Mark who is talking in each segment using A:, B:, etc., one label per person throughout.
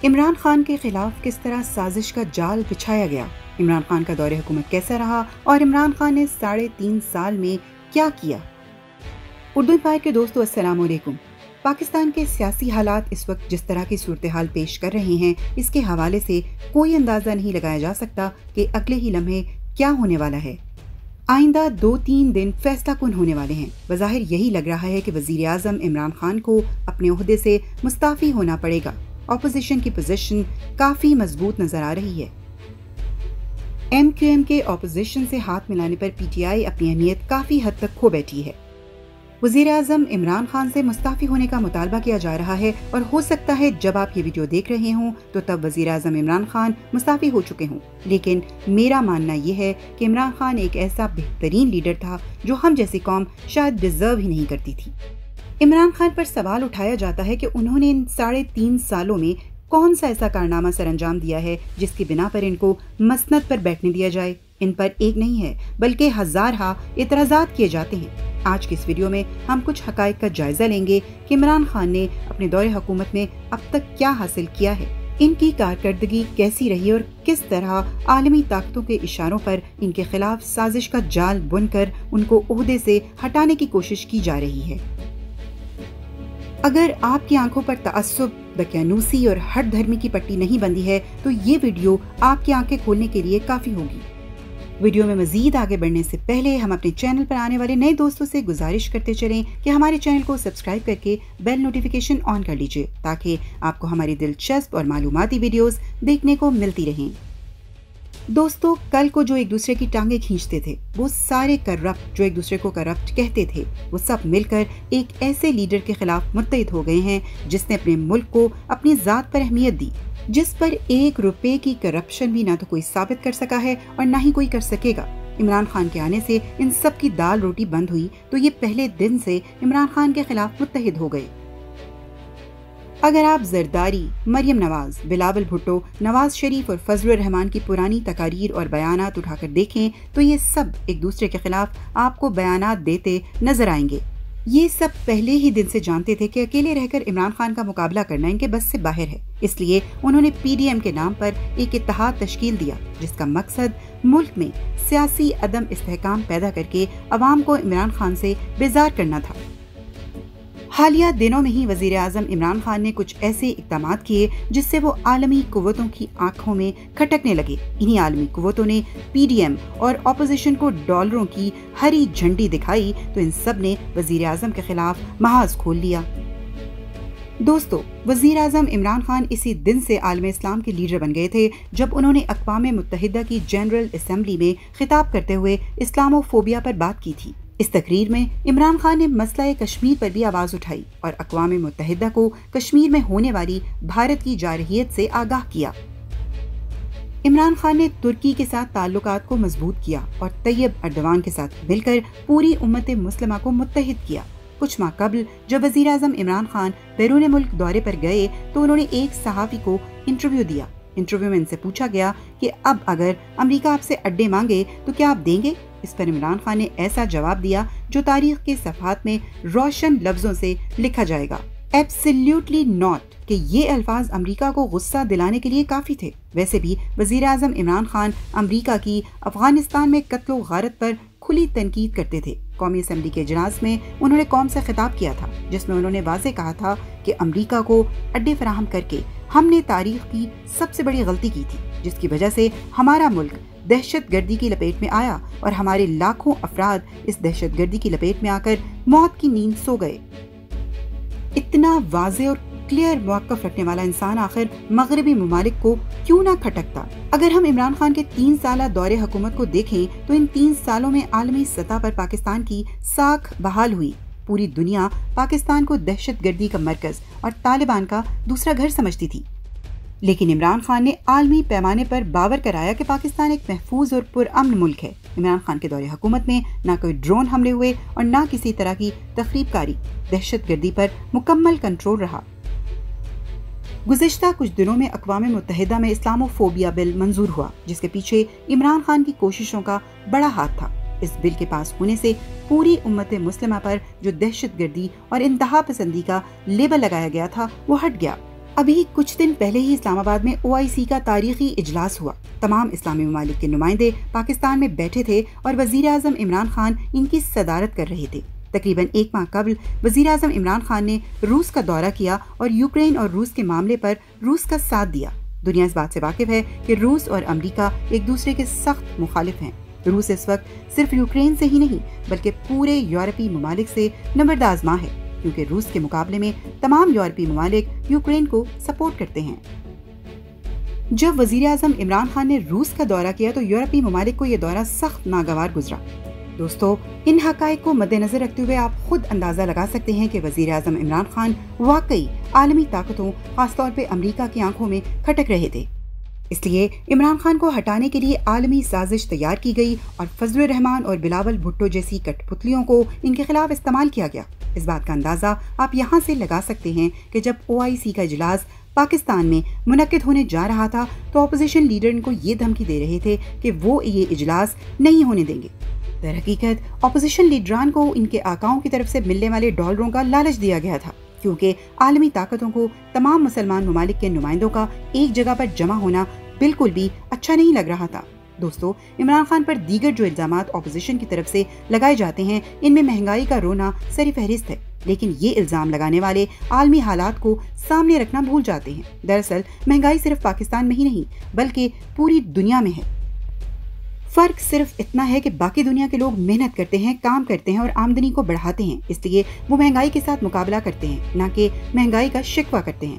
A: عمران خان کے خلاف کس طرح سازش کا جال بچھایا گیا، عمران خان کا دور حکومت کیسا رہا اور عمران خان نے 3.5 سال میں کیا کیا۔ اردو امپائر کے دوستو السلام علیکم۔ پاکستان کے سیاسی حالات اس وقت جس طرح کی صورتحال پیش کر رہے ہیں، اس کے حوالے سے کوئی اندازہ نہیں لگایا جا سکتا کہ اگلے ہی لمحے کیا ہونے والا ہے۔ آئندہ 2-3 دن فیصلہ کن ہونے والے ہیں۔ بظاہر یہی لگ رہا ہے کہ وزیر اعظم عمران خان کو اپنے عہدے سے مستعفی ہونا پڑے گا۔ اپوزیشن کی پوزیشن کافی مضبوط نظر آ رہی ہے۔ ایم کیو ایم کے اپوزیشن سے ہاتھ ملانے پر پی ٹی آئی اپنی اہمیت کافی حد تک کھو بیٹھی ہے۔ وزیر اعظم عمران خان سے مستعفی ہونے کا مطالبہ کیا جا رہا ہے اور ہو سکتا ہے جب آپ یہ ویڈیو دیکھ رہے ہوں تو تب وزیر اعظم عمران خان مستعفی ہو چکے ہوں، لیکن میرا ماننا یہ ہے کہ عمران خان ایک ایسا بہترین لیڈر تھا جو ہم جیسی قوم شاید ڈیزرو ہی نہیں کرتی تھی۔ عمران خان پر سوال اٹھایا جاتا ہے کہ انہوں نے ان 3.5 سالوں میں کون سا ایسا کارنامہ سر انجام دیا ہے جس کی بنا پر ان کو مسند پر بیٹھنے دیا جائے۔ ان پر ایک نہیں ہے بلکہ ہزارہا اعتراضات کیے جاتے ہیں۔ آج کی اس ویڈیو میں ہم کچھ حقائق کا جائزہ لیں گے کہ عمران خان نے اپنے دور حکومت میں اب تک کیا حاصل کیا ہے، ان کی کارکردگی کیسی رہی اور کس طرح عالمی طاقتوں کے اشاروں پر ان کے خلاف سازش کا جال بن کر ان کو عہدے سے ہٹانے کی کوشش کی جا رہی ہے۔ اگر آپ کی آنکھوں پر تعصب، دقیانوسی اور ہٹ دھرمی کی پٹی نہیں بندھی ہے تو یہ ویڈیو آپ کی آنکھیں کھولنے کے لیے کافی ہوگی۔ ویڈیو میں مزید آگے بڑھنے سے پہلے ہم اپنے چینل پر آنے والے نئے دوستوں سے گزارش کرتے چلیں کہ ہمارے چینل کو سبسکرائب کر کے بیل نوٹیفیکیشن آن کر لیجئے تاکہ آپ کو ہماری دلچسپ اور معلوماتی ویڈیوز دیکھنے کو ملتی رہیں۔ دوستو، کل کو جو ایک دوسرے کی ٹانگیں کھینچتے تھے، وہ سارے کرپٹ جو ایک دوسرے کو کرپٹ کہتے تھے، وہ سب مل کر ایک ایسے لیڈر کے خلاف متحد ہو گئے ہیں جس نے اپنے ملک کو اپنی ذات پر اہمیت دی، جس پر 1 روپے کی کرپشن بھی نہ تو کوئی ثابت کر سکا ہے اور نہ ہی کوئی کر سکے گا۔ عمران خان کے آنے سے ان سب کی دال روٹی بند ہوئی تو یہ پہلے دن سے عمران خان کے خلاف متحد ہو گئے۔ اگر آپ زرداری، مریم نواز، بلاول بھٹو، نواز شریف اور فضل الرحمان کی پرانی تقاریر اور بیانات اٹھا کر دیکھیں تو یہ سب ایک دوسرے کے خلاف آپ کو بیانات دیتے نظر آئیں گے۔ یہ سب پہلے ہی دن سے جانتے تھے کہ اکیلے رہ کر عمران خان کا مقابلہ کرنا ان کے بس سے باہر ہے، اس لیے انہوں نے پی ڈی ایم کے نام پر ایک اتحاد تشکیل دیا جس کا مقصد ملک میں سیاسی عدم استحکام پیدا کر کے عوام کو عمران خان سے بیزار کرنا تھا۔ حالیہ دنوں میں ہی وزیر اعظم عمران خان نے کچھ ایسے اقدامات کیے جس سے وہ عالمی قوتوں کی آنکھوں میں کھٹکنے لگے۔ انہی عالمی قوتوں نے پی ڈی ایم اور اپوزیشن کو ڈالروں کی ہری جھنڈی دکھائی تو ان سب نے وزیر اعظم کے خلاف محاذ کھول لیا۔ دوستو، وزیر اعظم عمران خان اسی دن سے عالم اسلام کے لیڈر بن گئے تھے جب انہوں نے اقوام متحدہ کی جنرل اسمبلی میں خطاب کرتے ہوئے اسلامو فوبیا پر بات کی تھی۔ اس تقریر میں عمران خان نے مسئلہ کشمیر پر بھی آواز اٹھائی اور اقوام متحدہ کو کشمیر میں ہونے والی بھارت کی جارحیت سے آگاہ کیا۔ عمران خان نے ترکی کے ساتھ تعلقات کو مضبوط کیا اور طیب اردوان کے ساتھ مل کر پوری امت مسلمہ کو متحد کیا۔ کچھ ماہ قبل جب وزیر اعظم عمران خان بیرون ملک دورے پر گئے تو انہوں نے ایک صحافی کو انٹرویو دیا۔ انٹرویو میں ان سے پوچھا گیا کہ اب اگر امریکہ آپ سے اڈے مانگے تو کیا آپ دیں گے؟ اس پر عمران خان نے ایسا جواب دیا جو تاریخ کے صفحات میں روشن لفظوں سے لکھا جائے گا، ایبسلیوٹلی ناٹ، کہ یہ الفاظ امریکہ کو غصہ دلانے کے لیے کافی تھے۔ ویسے بھی وزیر اعظم عمران خان امریکہ کی افغانستان میں قتل و غارت پر کھلی تنقید کرتے تھے۔ قومی اسمبلی کے اجلاس میں انہوں نے قوم سے خطاب کیا تھا جس میں انہوں نے واضح کہا تھا کہ امریکہ کو اڈے فراہم کر کے ہم نے تاریخ کی سب سے بڑی غلطی کی تھی جس کی وجہ سے ہمارا ملک دہشت گردی کی لپیٹ میں آیا اور ہمارے لاکھوں افراد اس دہشت گردی کی لپیٹ میں آ کر موت کی نیند سو گئے۔ اتنا واضح اور کلیئر موقف رکھنے والا انسان آخر مغربی ممالک کو کیوں نہ کھٹکتا؟ اگر ہم عمران خان کے 3 سالہ دور حکومت کو دیکھیں تو ان 3 سالوں میں عالمی سطح پر پاکستان کی ساکھ بحال ہوئی۔ پوری دنیا پاکستان کو دہشت گردی کا مرکز اور طالبان کا دوسرا گھر سمجھتی تھی، لیکن عمران خان نے عالمی پیمانے پر باور کرایا کہ پاکستان ایک محفوظ اور پرامن ملک ہے۔ عمران خان کے دور حکومت میں نہ کوئی ڈرون حملے ہوئے اور نہ کسی طرح کی تخریب کاری، دہشت گردی پر مکمل کنٹرول رہا۔ گزشتہ کچھ دنوں میں اقوام متحدہ میں اسلامو فوبیا بل منظور ہوا جس کے پیچھے عمران خان کی کوششوں کا بڑا ہاتھ تھا۔ اس بل کے پاس ہونے سے پوری امت مسلمہ پر جو دہشت گردی اور انتہا پسندی کا لیبل لگایا گیا تھا وہ ہٹ گیا۔ ابھی کچھ دن پہلے ہی اسلام آباد میں OIC کا تاریخی اجلاس ہوا۔ تمام اسلامی ممالک کے نمائندے پاکستان میں بیٹھے تھے اور وزیر اعظم عمران خان ان کی صدارت کر رہے تھے۔ تقریباً 1 ماہ قبل وزیر اعظم عمران خان نے روس کا دورہ کیا اور یوکرین اور روس کے معاملے پر روس کا ساتھ دیا۔ دنیا اس بات سے واقف ہے کہ روس اور امریکہ ایک دوسرے کے سخت مخالف ہیں۔ روس اس وقت صرف یوکرین سے ہی نہیں بلکہ پورے یورپی ممالک سے نبرد آزما ہے، کیونکہ روس کے مقابلے میں تمام یورپی ممالک یوکرین کو سپورٹ کرتے ہیں۔ جب وزیر اعظم عمران خان نے روس کا دورہ کیا تو یورپی ممالک کو یہ دورہ سخت ناگوار گزرا۔ دوستو، ان حقائق کو مد نظر رکھتے ہوئے آپ خود اندازہ لگا سکتے ہیں کہ وزیر اعظم عمران خان واقعی عالمی طاقتوں، خاص طور پہ امریکہ کی آنکھوں میں کھٹک رہے تھے۔ اس لیے عمران خان کو ہٹانے کے لیے عالمی سازش تیار کی گئی اور فضل الرحمان اور بلاول بھٹو جیسی کٹ پتلیوں کو ان کے خلاف استعمال کیا گیا۔ اس بات کا اندازہ آپ یہاں سے لگا سکتے ہیں کہ جب OIC کا اجلاس پاکستان میں منعقد ہونے جا رہا تھا تو اپوزیشن لیڈر ان کو یہ دھمکی دے رہے تھے کہ وہ یہ اجلاس نہیں ہونے دیں گے۔ در حقیقت اپوزیشن لیڈران کو ان کے آقاؤں کی طرف سے ملنے والے ڈالروں کا لالچ دیا گیا تھا، کیونکہ عالمی طاقتوں کو تمام مسلمان ممالک کے نمائندوں کا ایک جگہ پر جمع ہونا بالکل بھی اچھا نہیں لگ رہا تھا۔ دوستو، عمران خان پر دیگر جو الزامات اپوزیشن کی طرف سے لگائے جاتے ہیں ان میں مہنگائی کا رونا سر فہرست ہے، لیکن یہ الزام لگانے والے عالمی حالات کو سامنے رکھنا بھول جاتے ہیں۔ دراصل مہنگائی صرف پاکستان میں ہی نہیں بلکہ پوری دنیا میں ہے۔ فرق صرف اتنا ہے کہ باقی دنیا کے لوگ محنت کرتے ہیں، کام کرتے ہیں اور آمدنی کو بڑھاتے ہیں، اس لیے وہ مہنگائی کے ساتھ مقابلہ کرتے ہیں، نہ کہ مہنگائی کا شکوہ کرتے ہیں۔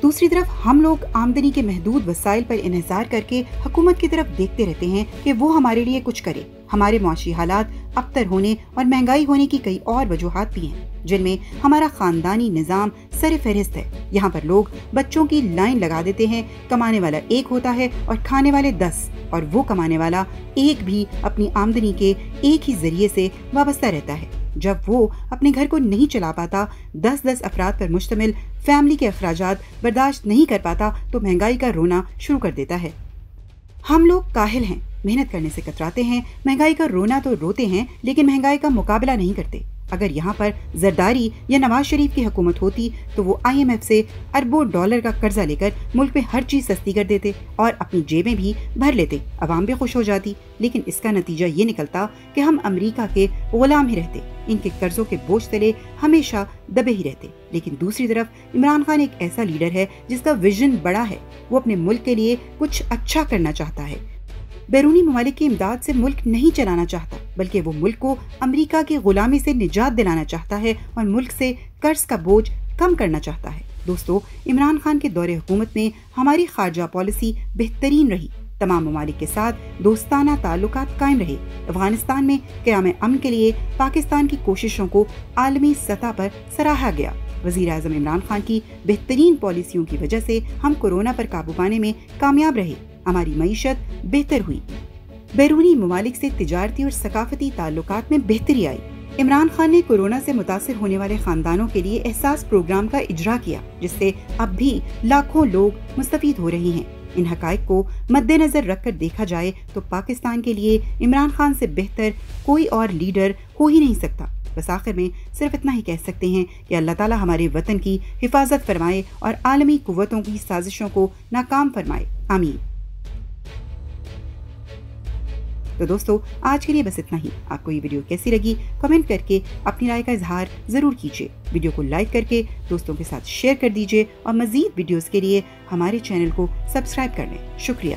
A: دوسری طرف ہم لوگ آمدنی کے محدود وسائل پر انحصار کر کے حکومت کی طرف دیکھتے رہتے ہیں کہ وہ ہمارے لیے کچھ کرے۔ ہمارے معاشی حالات ابتر ہونے اور مہنگائی ہونے کی کئی اور وجوہات بھی ہیں، جن میں ہمارا خاندانی نظام سر فہرست ہے۔ یہاں پر لوگ بچوں کی لائن لگا دیتے ہیں، کمانے والا ایک ہوتا ہے اور کھانے والے 10، اور وہ کمانے والا ایک بھی اپنی آمدنی کے ایک ہی ذریعے سے وابستہ رہتا ہے۔ جب وہ اپنے گھر کو نہیں چلا پاتا، 10 افراد پر مشتمل فیملی کے اخراجات برداشت نہیں کر پاتا تو مہنگائی کا رونا شروع کر دیتا ہے۔ ہم لوگ کاہل ہیں، محنت کرنے سے کتراتے ہیں، مہنگائی کا رونا تو روتے ہیں لیکن مہنگائی کا مقابلہ نہیں کرتے۔ اگر یہاں پر زرداری یا نواز شریف کی حکومت ہوتی تو وہ IMF سے اربوں ڈالر کا قرضہ لے کر ملک میں ہر چیز سستی کر دیتے اور اپنی جیبیں بھی بھر لیتے، عوام بھی خوش ہو جاتی۔ لیکن اس کا نتیجہ یہ نکلتا کہ ہم امریکہ کے غلام ہی رہتے، ان کے قرضوں کے بوجھ تلے ہمیشہ دبے ہی رہتے۔ لیکن دوسری طرف عمران خان ایک ایسا لیڈر ہے جس کا ویژن بڑا ہے، وہ اپنے ملک کے لیے کچھ اچھا کرنا چاہتا ہے۔ بیرونی ممالک کی امداد سے ملک نہیں چلانا چاہتا بلکہ وہ ملک کو امریکہ کی غلامی سے نجات دلانا چاہتا ہے اور ملک سے قرض کا بوجھ کم کرنا چاہتا ہے۔ دوستو، عمران خان کے دور حکومت میں ہماری خارجہ پالیسی بہترین رہی، تمام ممالک کے ساتھ دوستانہ تعلقات قائم رہے۔ افغانستان میں قیام امن کے لیے پاکستان کی کوششوں کو عالمی سطح پر سراہا گیا۔ وزیر اعظم عمران خان کی بہترین پالیسیوں کی وجہ سے ہم کورونا پر قابو پانے میں کامیاب رہے، ہماری معیشت بہتر ہوئی، بیرونی ممالک سے تجارتی اور ثقافتی تعلقات میں بہتری آئی۔ عمران خان نے کورونا سے متاثر ہونے والے خاندانوں کے لیے احساس پروگرام کا اجرا کیا، جس سے اب بھی لاکھوں لوگ مستفید ہو رہے ہیں۔ ان حقائق کو مد نظر رکھ کر دیکھا جائے تو پاکستان کے لیے عمران خان سے بہتر کوئی اور لیڈر ہو ہی نہیں سکتا۔ بس آخر میں صرف اتنا ہی کہہ سکتے ہیں کہ اللہ تعالیٰ ہمارے وطن کی حفاظت فرمائے اور عالمی قوتوں کی سازشوں کو ناکام فرمائے، آمین۔ تو دوستو، آج کے لیے بس اتنا ہی۔ آپ کو یہ ویڈیو کیسی لگی کمنٹ کر کے اپنی رائے کا اظہار ضرور کیجیے۔ ویڈیو کو لائک کر کے دوستوں کے ساتھ شیئر کر دیجیے اور مزید ویڈیوز کے لیے ہمارے چینل کو سبسکرائب کر لیں۔ شکریہ۔